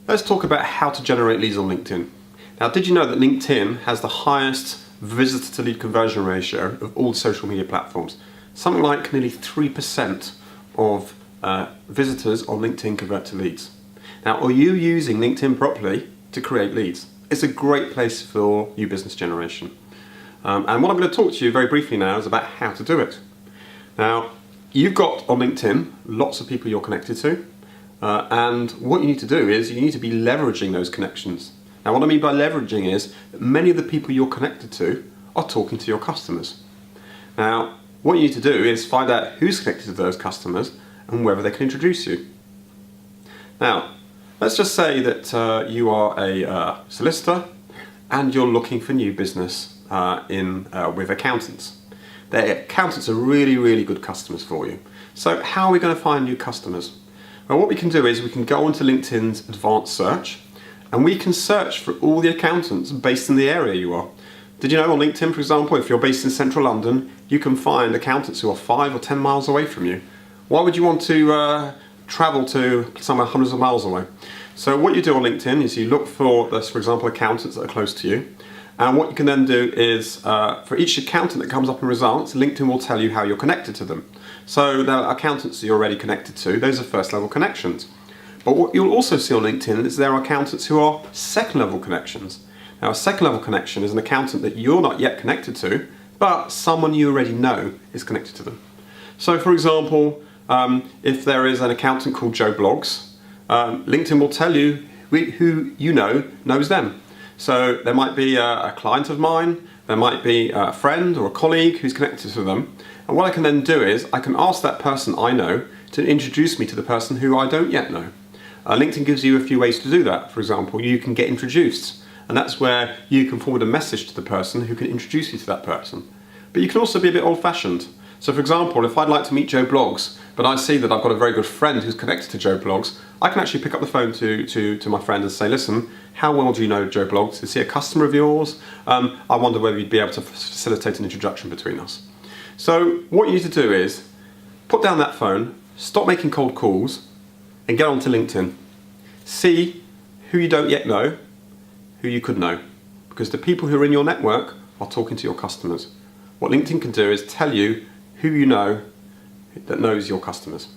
Let's talk about how to generate leads on LinkedIn. Now, did you know that LinkedIn has the highest visitor to lead conversion ratio of all social media platforms? Something like nearly 3% of visitors on LinkedIn convert to leads. Now, are you using LinkedIn properly to create leads? It's a great place for new business generation. And what I'm going to talk to you very briefly now is about how to do it. Now, you've got on LinkedIn lots of people you're connected to. And what you need to do is you need to be leveraging those connections. Now, what I mean by leveraging is that many of the people you're connected to are talking to your customers. Now, what you need to do is find out who's connected to those customers and whether they can introduce you. Now, let's just say that you are a solicitor and you're looking for new business with accountants. Their accountants are really, really good customers for you. So how are we going to find new customers? Well, what we can do is we can go onto LinkedIn's advanced search and we can search for all the accountants based in the area you are. Did you know on LinkedIn, for example, if you're based in central London, you can find accountants who are 5 or 10 miles away from you. Why would you want to travel to somewhere hundreds of miles away? So what you do on LinkedIn is you look for example, accountants that are close to you. And what you can then do is, for each accountant that comes up in results, LinkedIn will tell you how you're connected to them. So the accountants that you're already connected to, those are first level connections. But what you'll also see on LinkedIn is there are accountants who are second level connections. Now, a second level connection is an accountant that you're not yet connected to, but someone you already know is connected to them. So for example, if there is an accountant called Joe Blogs, LinkedIn will tell you who you know knows them. So there might be a client of mine, there might be a friend or a colleague who's connected to them. And what I can then do is I can ask that person I know to introduce me to the person who I don't yet know. LinkedIn gives you a few ways to do that. For example, you can get introduced, and that's where you can forward a message to the person who can introduce you to that person. But you can also be a bit old-fashioned. So for example, if I'd like to meet Joe Blogs, but I see that I've got a very good friend who's connected to Joe Blogs, I can actually pick up the phone to my friend and say, listen, how well do you know Joe Blogs? Is he a customer of yours? I wonder whether you'd be able to facilitate an introduction between us. So what you need to do is put down that phone, stop making cold calls, and get onto LinkedIn. See who you don't yet know, who you could know. Because the people who are in your network are talking to your customers. What LinkedIn can do is tell you who you know that knows your customers.